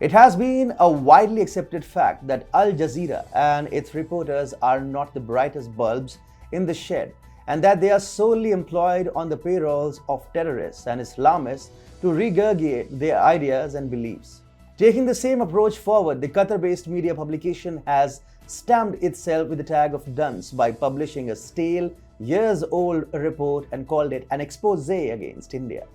It has been a widely accepted fact that Al Jazeera and its reporters are not the brightest bulbs in the shed, and that they are solely employed on the payrolls of terrorists and Islamists to regurgitate their ideas and beliefs. Taking the same approach forward, the Qatar-based media publication has stamped itself with the tag of dunce by publishing a stale, years-old report and called it an exposé against India.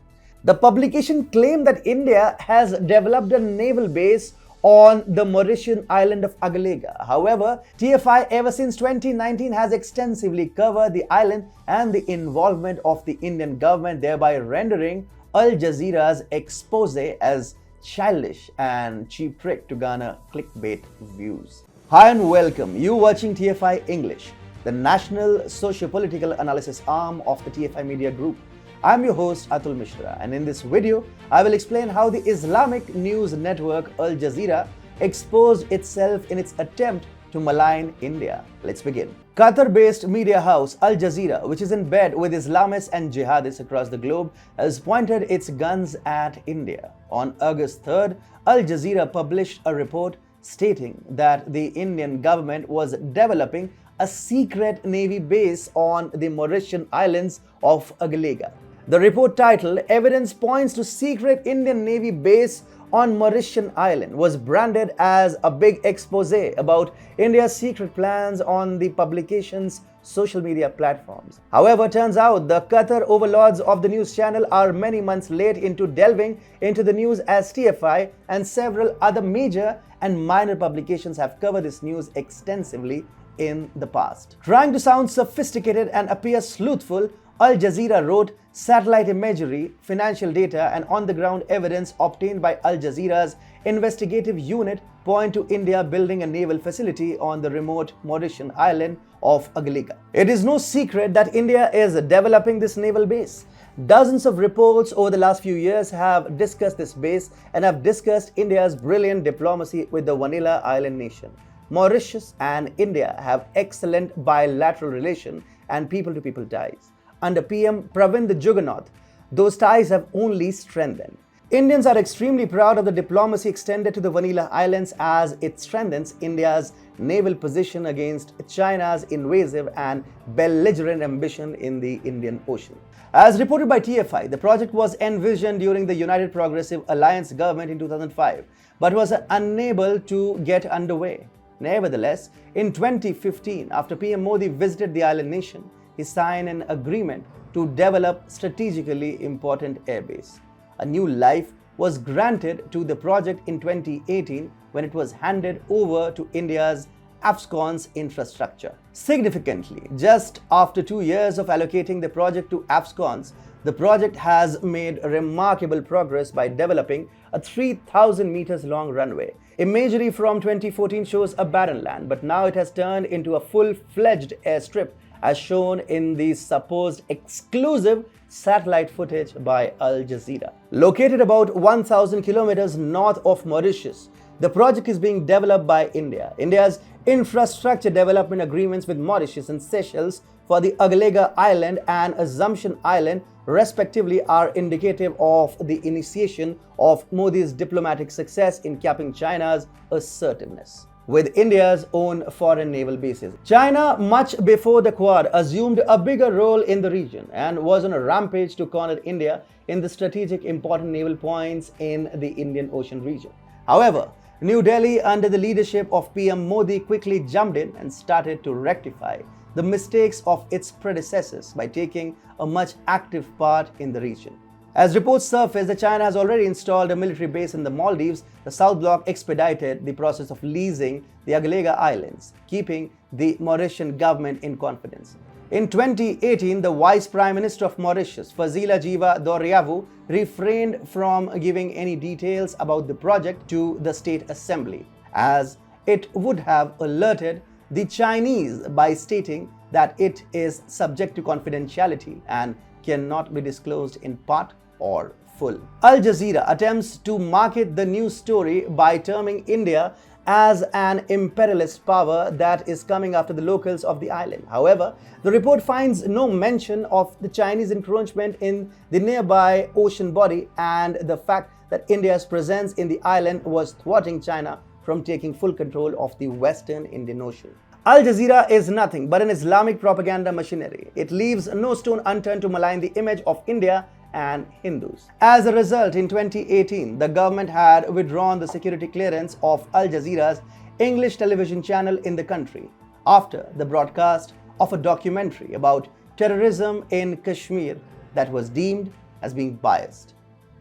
The publication claimed that India has developed a naval base on the Mauritian island of Agalega. However, TFI ever since 2019 has extensively covered the island and the involvement of the Indian government, thereby rendering Al Jazeera's exposé as childish and cheap trick to garner clickbait views. Hi and welcome. You watching TFI English, the national socio-political analysis arm of the TFI Media Group. I'm your host Atul Mishra, and in this video, I will explain how the Islamic news network Al Jazeera exposed itself in its attempt to malign India. Let's begin. Qatar-based media house Al Jazeera, which is in bed with Islamists and jihadists across the globe, has pointed its guns at India. On August 3rd, Al Jazeera published a report stating that the Indian government was developing a secret navy base on the Mauritian islands of Agalega. The report, titled "Evidence Points to Secret Indian Navy Base on Mauritian Island," was branded as a big exposé about India's secret plans on the publication's social media platforms. However, turns out the Qatar overlords of the news channel are many months late into delving into the news, as TFI and several other major and minor publications have covered this news extensively in the past. Trying to sound sophisticated and appear sleuthful, Al Jazeera wrote, "Satellite imagery, financial data, and on-the-ground evidence obtained by Al Jazeera's investigative unit point to India building a naval facility on the remote Mauritian island of Agalega. It is no secret that India is developing this naval base. Dozens of reports over the last few years have discussed this base and have discussed India's brilliant diplomacy with the Vanilla Island nation. Mauritius and India have excellent bilateral relation and people-to-people ties. Under PM Pravin the Juggernaut, those ties have only strengthened. Indians are extremely proud of the diplomacy extended to the Vanilla Islands, as it strengthens India's naval position against China's invasive and belligerent ambition in the Indian Ocean." As reported by TFI, the project was envisioned during the United Progressive Alliance government in 2005, but was unable to get underway. Nevertheless, in 2015, after PM Modi visited the island nation, he signed an agreement to develop strategically important airbase. A new life was granted to the project in 2018 when it was handed over to India's Afscon's infrastructure. Significantly, just after 2 years of allocating the project to Afscons, the project has made remarkable progress by developing a 3,000 meters long runway. Imagery from 2014 shows a barren land, but now it has turned into a full-fledged airstrip, as shown in the supposed exclusive satellite footage by Al Jazeera. Located about 1,000 kilometers north of Mauritius, the project is being developed by India. India's infrastructure development agreements with Mauritius and Seychelles for the Agalega Island and Assumption Island, respectively, are indicative of the initiation of Modi's diplomatic success in capping China's assertiveness with India's own foreign naval bases. China, much before the Quad, assumed a bigger role in the region and was on a rampage to corner India in the strategic important naval points in the Indian Ocean region. However, New Delhi, under the leadership of PM Modi, quickly jumped in and started to rectify the mistakes of its predecessors by taking a much active part in the region. As reports surfaced that China has already installed a military base in the Maldives, the South Bloc expedited the process of leasing the Agalega Islands, keeping the Mauritian government in confidence. In 2018, the Vice Prime Minister of Mauritius, Fazila Jiva Doriavu, refrained from giving any details about the project to the State Assembly, as it would have alerted the Chinese by stating that it is subject to confidentiality and cannot be disclosed in part or full. Al Jazeera attempts to market the news story by terming India as an imperialist power that is coming after the locals of the island. However, the report finds no mention of the Chinese encroachment in the nearby ocean body and the fact that India's presence in the island was thwarting China from taking full control of the Western Indian Ocean. Al Jazeera is nothing but an Islamic propaganda machinery. It leaves no stone unturned to malign the image of India and Hindus. As a result, in 2018, the government had withdrawn the security clearance of Al Jazeera's English television channel in the country after the broadcast of a documentary about terrorism in Kashmir that was deemed as being biased.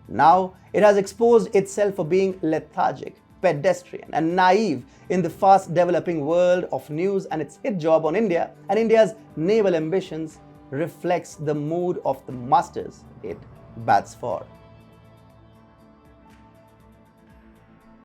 Now, it has exposed itself for being lethargic, pedestrian, and naive in the fast developing world of news, and its hit job on India and India's naval ambitions reflects the mood of the masters it bats for.